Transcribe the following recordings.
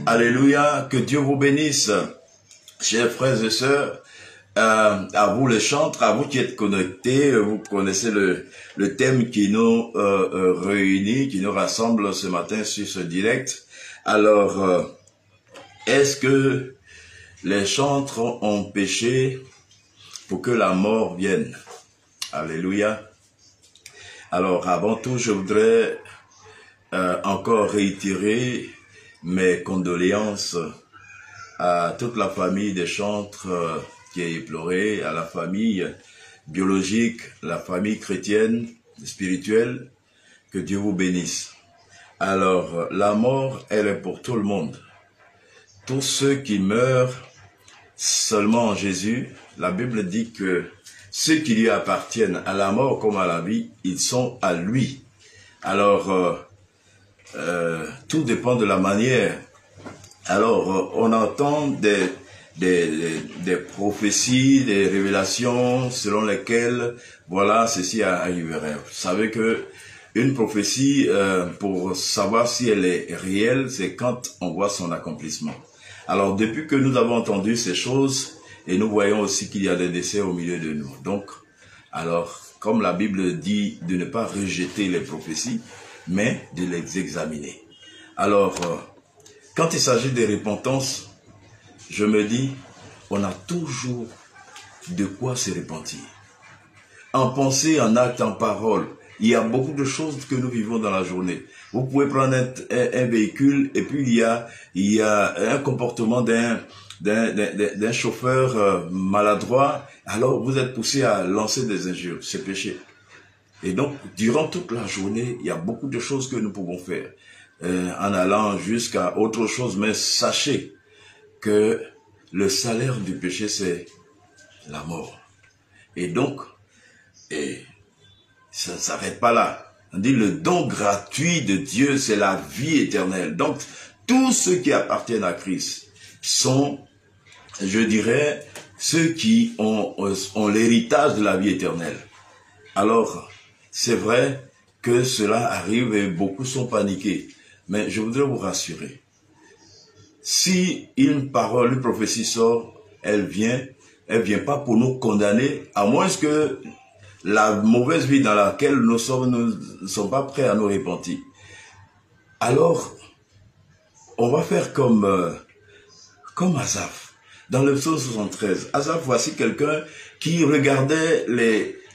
Alléluia, que Dieu vous bénisse, chers frères et sœurs, à vous les chantres, à vous qui êtes connectés, vous connaissez le thème qui nous réunit, qui nous rassemble ce matin sur ce direct. Alors, est-ce que les chantres ont péché pour que la mort vienne? Alléluia. Alors, avant tout, je voudrais encore réitérer mes condoléances à toute la famille des chantres qui a éploré, à la famille biologique, la famille chrétienne, spirituelle, que Dieu vous bénisse. Alors, la mort, elle est pour tout le monde. Tous ceux qui meurent seulement en Jésus, la Bible dit que ceux qui lui appartiennent à la mort comme à la vie, ils sont à lui. Alors, tout dépend de la manière. Alors, on entend des prophéties, des révélations selon lesquelles, voilà, ceci arriverait. Vous savez que une prophétie, pour savoir si elle est réelle, c'est quand on voit son accomplissement. Alors, depuis que nous avons entendu ces choses, et nous voyons aussi qu'il y a des décès au milieu de nous. Donc, alors, comme la Bible dit de ne pas rejeter les prophéties, mais de les examiner. Alors, quand il s'agit de repentance, je me dis, on a toujours de quoi se repentir. En pensée, en acte, en parole, il y a beaucoup de choses que nous vivons dans la journée. Vous pouvez prendre un véhicule et puis il y a un comportement d'un chauffeur maladroit, alors vous êtes poussé à lancer des injures, c'est péché. Et donc, durant toute la journée, il y a beaucoup de choses que nous pouvons faire, en allant jusqu'à autre chose, mais sachez que le salaire du péché, c'est la mort. Et donc, ça ne s'arrête pas là. On dit le don gratuit de Dieu, c'est la vie éternelle. Donc, tous ceux qui appartiennent à Christ sont, je dirais, ceux qui ont l'héritage de la vie éternelle. Alors, c'est vrai que cela arrive et beaucoup sont paniqués. Mais je voudrais vous rassurer. Si une parole, une prophétie sort, elle vient pas pour nous condamner, à moins que la mauvaise vie dans laquelle nous ne sommes pas prêts à nous repentir. Alors, on va faire comme Asaph. Dans le psaume 73, Asaph, voici quelqu'un qui regardait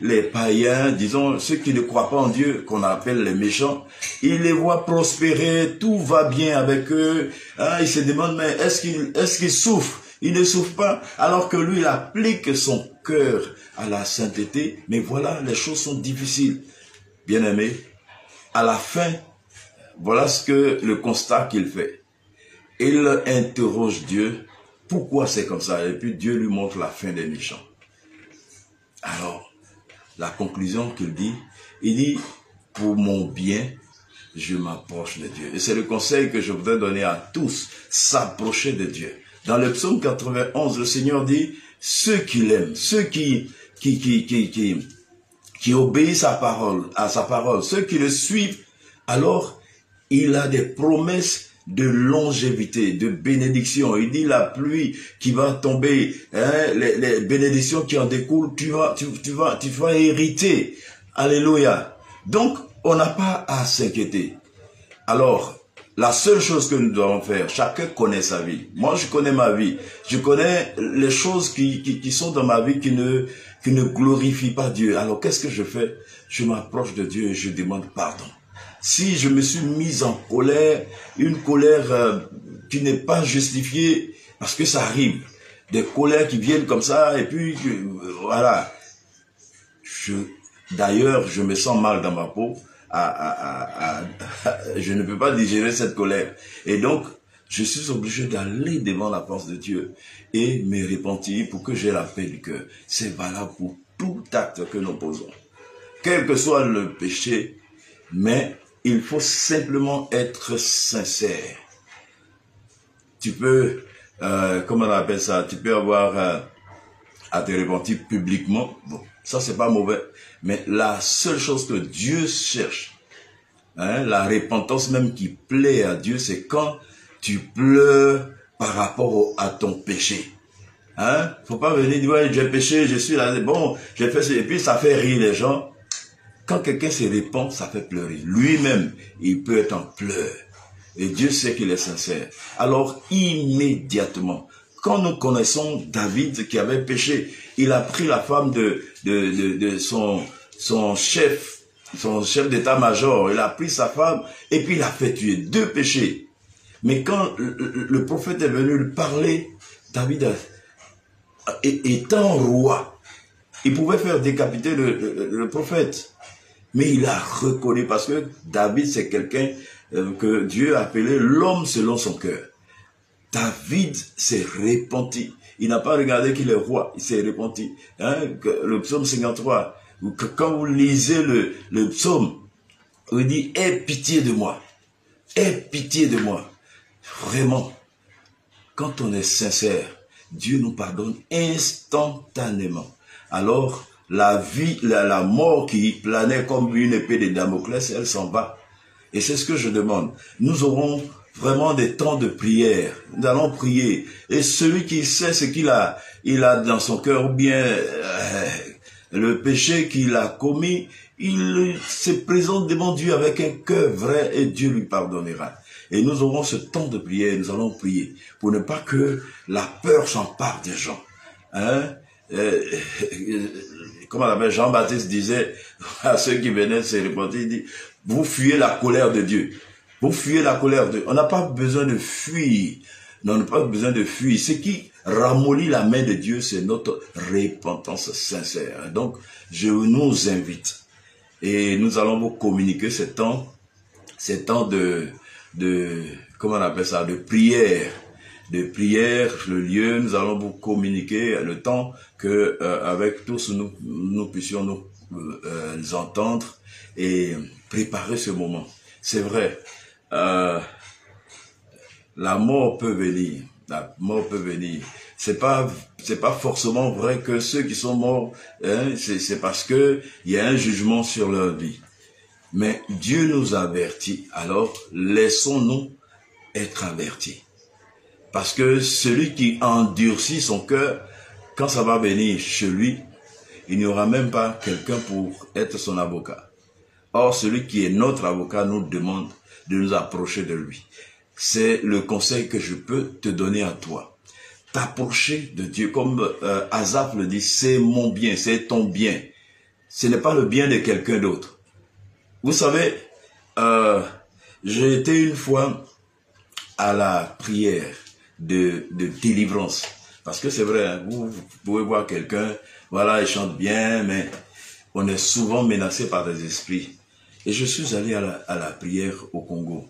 les païens, disons, ceux qui ne croient pas en Dieu, qu'on appelle les méchants, il les voit prospérer, tout va bien avec eux, hein, il se demande, mais est-ce qu'ils souffrent? Il ne souffre pas, alors que lui, il applique son cœur à la sainteté, mais voilà, les choses sont difficiles. Bien-aimé, à la fin, voilà le constat qu'il fait. Il interroge Dieu, pourquoi c'est comme ça? Et puis Dieu lui montre la fin des méchants. Alors, la conclusion qu'il dit, il dit, pour mon bien, je m'approche de Dieu. Et c'est le conseil que je voudrais donner à tous, s'approcher de Dieu. Dans le psaume 91, le Seigneur dit, ceux qui l'aiment, ceux qui obéissent à sa parole, ceux qui le suivent, alors il a des promesses de longévité, de bénédiction. Il dit la pluie qui va tomber, hein, les bénédictions qui en découlent, tu vas hériter. Alléluia. Donc, on n'a pas à s'inquiéter. Alors, la seule chose que nous devons faire, chacun connaît sa vie. Moi, je connais ma vie. Je connais les choses qui sont dans ma vie qui ne glorifient pas Dieu. Alors, qu'est-ce que je fais? Je m'approche de Dieu et je demande pardon. Si je me suis mis en colère, une colère qui n'est pas justifiée, parce que ça arrive, des colères qui viennent comme ça, et puis, voilà. D'ailleurs, je me sens mal dans ma peau, je ne peux pas digérer cette colère. Et donc, je suis obligé d'aller devant la face de Dieu et me repentir pour que j'ai la paix du cœur. C'est valable pour tout acte que nous posons. Quel que soit le péché, mais il faut simplement être sincère. Tu peux, comment on appelle ça, tu peux avoir à te repentir publiquement. Bon, ça c'est pas mauvais. Mais la seule chose que Dieu cherche, hein, la repentance même qui plaît à Dieu, c'est quand tu pleures par rapport à ton péché. Hein? Faut pas venir dire, ouais, j'ai péché, je suis là, bon, j'ai fait ça, et puis ça fait rire les gens. Quand quelqu'un se répand, ça fait pleurer. Lui-même, il peut être en pleurs. Et Dieu sait qu'il est sincère. Alors, immédiatement, quand nous connaissons David qui avait péché, il a pris la femme de son chef d'état-major, il a pris sa femme et puis il a fait tuer 2 péchés. Mais quand le prophète est venu lui parler, David, étant roi, il pouvait faire décapiter le prophète. Mais il a reconnu, parce que David, c'est quelqu'un que Dieu a appelé l'homme selon son cœur. David s'est repenti. Il n'a pas regardé qu'il est roi, il s'est repenti. Hein, le psaume 53, quand vous lisez le psaume, il dit, aie pitié de moi. Aie pitié de moi. Vraiment, quand on est sincère, Dieu nous pardonne instantanément. Alors, la mort qui planait comme une épée de Damoclès, elle s'en va. Et c'est ce que je demande. Nous aurons vraiment des temps de prière. Nous allons prier. Et celui qui sait ce qu'il a dans son cœur, ou bien le péché qu'il a commis, il se présente devant Dieu avec un cœur vrai et Dieu lui pardonnera. Et nous aurons ce temps de prière, nous allons prier pour ne pas que la peur s'empare des gens. Hein? Comment on appelle, Jean-Baptiste disait à ceux qui venaient de se repentir, il dit, vous fuyez la colère de Dieu. Vous fuyez la colère de Dieu. On n'a pas besoin de fuir. Non, on n'a pas besoin de fuir. Ce qui ramollit la main de Dieu, c'est notre repentance sincère. Donc, je nous invite. Et nous allons vous communiquer ces temps comment on appelle ça, de prière. De prière, le lieu, nous allons vous communiquer le temps que avec tous nous puissions nous entendre et préparer ce moment. C'est vrai, la mort peut venir, C'est pas forcément vrai que ceux qui sont morts, hein, c'est parce que il y a un jugement sur leur vie. Mais Dieu nous avertit, alors laissons-nous être avertis. Parce que celui qui endurcit son cœur, quand ça va venir chez lui, il n'y aura même pas quelqu'un pour être son avocat. Or, celui qui est notre avocat nous demande de nous approcher de lui. C'est le conseil que je peux te donner à toi. T'approcher de Dieu, comme Asaph le dit, c'est mon bien, c'est ton bien. Ce n'est pas le bien de quelqu'un d'autre. Vous savez, j'ai été une fois à la prière de délivrance. Parce que c'est vrai, hein, vous pouvez voir quelqu'un, voilà, il chante bien, mais on est souvent menacé par des esprits. Et je suis allé à la prière au Congo.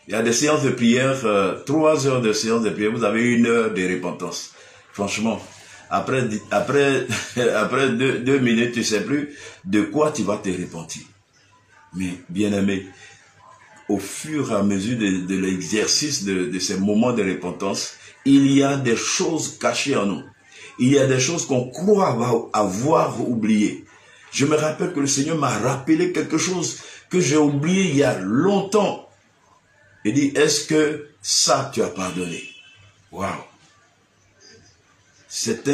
Il y a des séances de prière, 3 heures de séance de prière, vous avez 1 heure de repentance. Franchement, après 2 minutes, tu ne sais plus de quoi tu vas te repentir. Mais bien aimé, au fur et à mesure de l'exercice de ces moments de repentance, il y a des choses cachées en nous. Il y a des choses qu'on croit avoir oubliées. Je me rappelle que le Seigneur m'a rappelé quelque chose que j'ai oublié il y a longtemps. Il dit, est-ce que ça tu as pardonné? Waouh! C'est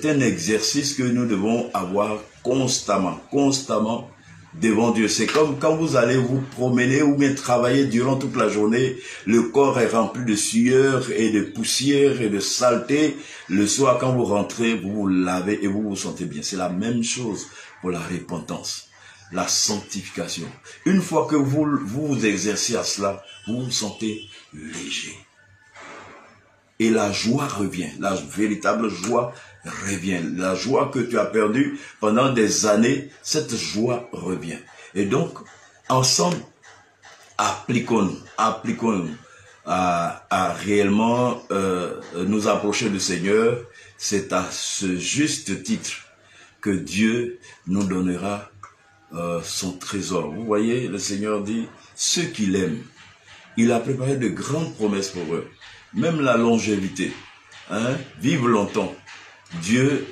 un exercice que nous devons avoir constamment devant Dieu. C'est comme quand vous allez vous promener ou bien travailler durant toute la journée, le corps est rempli de sueur et de poussière et de saleté. Le soir, quand vous rentrez, vous vous lavez et vous vous sentez bien. C'est la même chose pour la repentance, la sanctification. Une fois que vous vous exercez à cela, vous vous sentez léger. Et la joie revient, la véritable joie revient. La joie que tu as perdue pendant des années, cette joie revient. Et donc, ensemble, appliquons-nous à réellement nous approcher du Seigneur. C'est à ce juste titre que Dieu nous donnera son trésor. Vous voyez, le Seigneur dit, ceux qui l'aiment, il a préparé de grandes promesses pour eux. Même la longévité, hein, vivre longtemps. Dieu,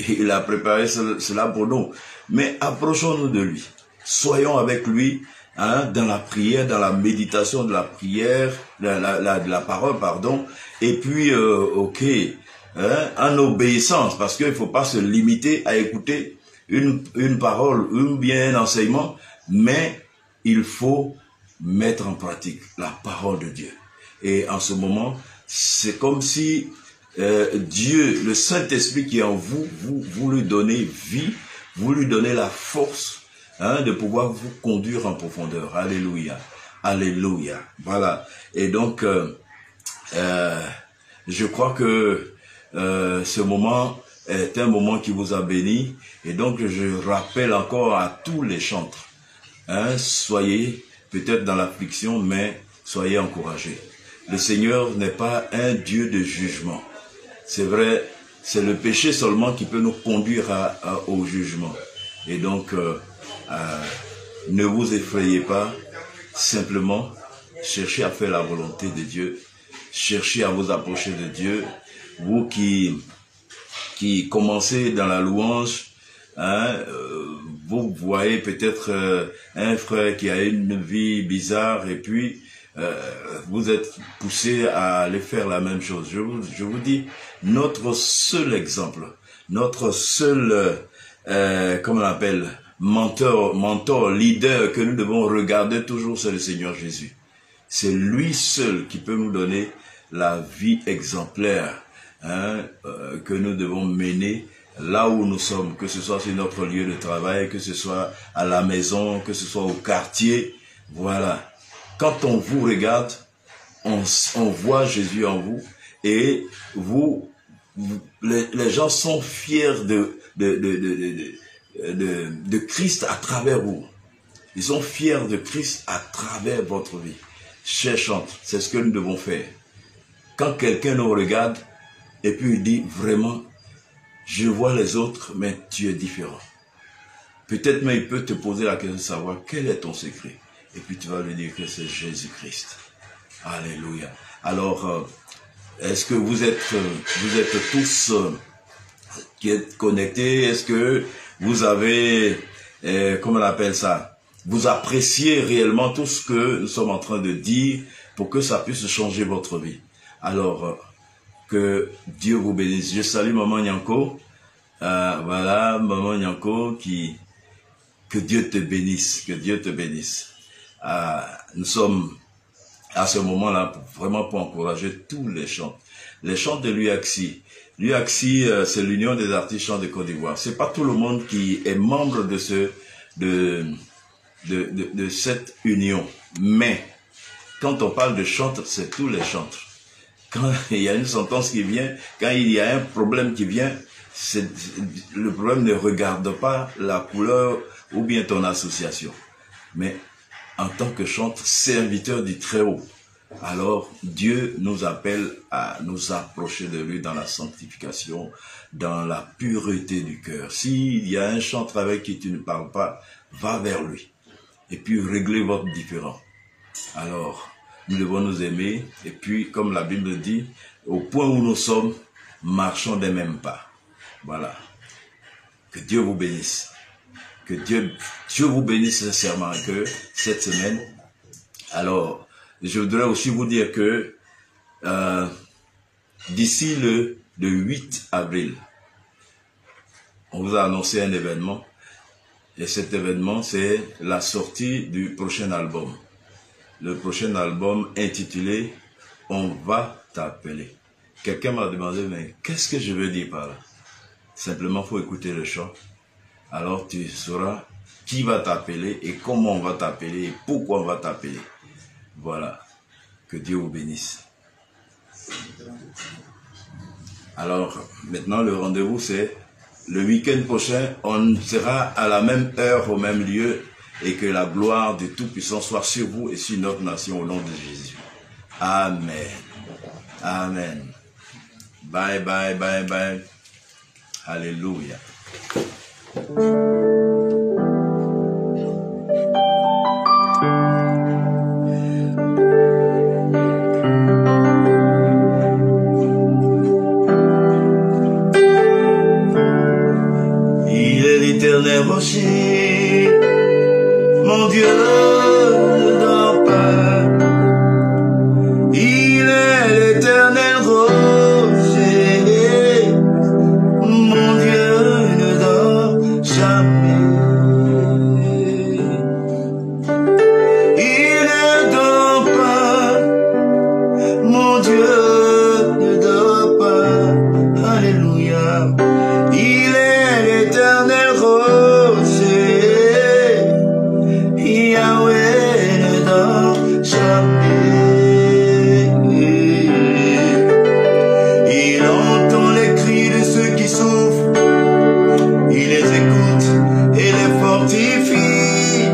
il a préparé cela pour nous. Mais approchons-nous de lui. Soyons avec lui hein, dans la prière, dans la méditation de la prière, de la parole, pardon, et puis, ok, hein, en obéissance, parce qu'il ne faut pas se limiter à écouter une parole, ou bien un enseignement, mais il faut mettre en pratique la parole de Dieu. Et en ce moment, c'est comme si Dieu, le Saint-Esprit qui est en vous, vous lui donnez vie, vous lui donnez la force, hein, de pouvoir vous conduire en profondeur. Alléluia. Alléluia. Voilà. Et donc, je crois que ce moment est un moment qui vous a béni. Et donc, je rappelle encore à tous les chantres, hein, soyez peut-être dans l'affliction, mais soyez encouragés. Le Seigneur n'est pas un Dieu de jugement. C'est vrai, c'est le péché seulement qui peut nous conduire au jugement. Et donc, ne vous effrayez pas, simplement cherchez à faire la volonté de Dieu, cherchez à vous approcher de Dieu. Vous qui commencez dans la louange, hein, vous voyez peut-être un frère qui a une vie bizarre et puis vous êtes poussé à aller faire la même chose. Je vous dis, notre seul exemple, notre seul, comment on appelle, mentor, leader que nous devons regarder toujours, c'est le Seigneur Jésus. C'est lui seul qui peut nous donner la vie exemplaire, hein, que nous devons mener là où nous sommes, que ce soit sur notre lieu de travail, que ce soit à la maison, que ce soit au quartier. Voilà. Quand on vous regarde, on voit Jésus en vous et les gens sont fiers de Christ à travers vous. Ils sont fiers de Christ à travers votre vie. Chers chantres, c'est ce que nous devons faire. Quand quelqu'un nous regarde et puis il dit vraiment, je vois les autres, mais tu es différent. Peut-être même il peut te poser la question de savoir quel est ton secret. Et puis tu vas lui dire que c'est Jésus-Christ. Alléluia. Alors, est-ce que vous êtes tous qui êtes connectés? Est-ce que vous avez, comment on appelle ça? Vous appréciez réellement tout ce que nous sommes en train de dire pour que ça puisse changer votre vie? Alors, que Dieu vous bénisse. Je salue Maman Nyanko. Voilà, Maman Nyanko, que Dieu te bénisse. Que Dieu te bénisse. Nous sommes à ce moment-là vraiment pour encourager tous les chants. Les chants de l'UAXI. L'UAXI, c'est l'Union des artistes chants de Côte d'Ivoire. C'est pas tout le monde qui est membre de cette union. Mais, quand on parle de chantres, c'est tous les chantres. Quand il y a une sentence qui vient, quand il y a un problème qui vient, le problème ne regarde pas la couleur ou bien ton association. Mais en tant que chantre, serviteur du Très-Haut, alors Dieu nous appelle à nous approcher de lui dans la sanctification, dans la pureté du cœur. S'il y a un chantre avec qui tu ne parles pas, va vers lui et puis réglez votre différend. Alors, nous devons nous aimer et puis, comme la Bible dit, au point où nous sommes, marchons des mêmes pas. Voilà. Que Dieu vous bénisse. Que Dieu vous bénisse sincèrement que cette semaine. Alors, je voudrais aussi vous dire que d'ici le 8 avril, on vous a annoncé un événement. Et cet événement, c'est la sortie du prochain album. Le prochain album intitulé « On va t'appeler ». Quelqu'un m'a demandé, mais qu'est-ce que je veux dire par là? Simplement, il faut écouter le chant. Alors tu sauras qui va t'appeler et comment on va t'appeler et pourquoi on va t'appeler. Voilà. Que Dieu vous bénisse. Alors, maintenant, le rendez-vous, c'est le week-end prochain. On sera à la même heure, au même lieu. Et que la gloire du Tout-Puissant soit sur vous et sur notre nation au nom de Jésus. Amen. Amen. Bye, bye, bye, bye. Alléluia. Il est l'éternel rocher. Mon Dieu ne dort pas. Il est l'éternel rocher. Mon Dieu ne dort jamais. Il ne dort pas. Mon Dieu ne dort pas. Alléluia. Il est l'éternel rocher. Yahweh ne dort jamais. Il entend les cris de ceux qui souffrent. Il les écoute et les fortifie.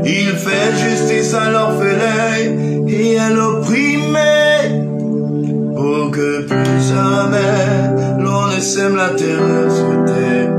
Il fait justice à l'orphelin et à l'opprimé, pour que plus jamais l'on ne sème la terreur sur terre.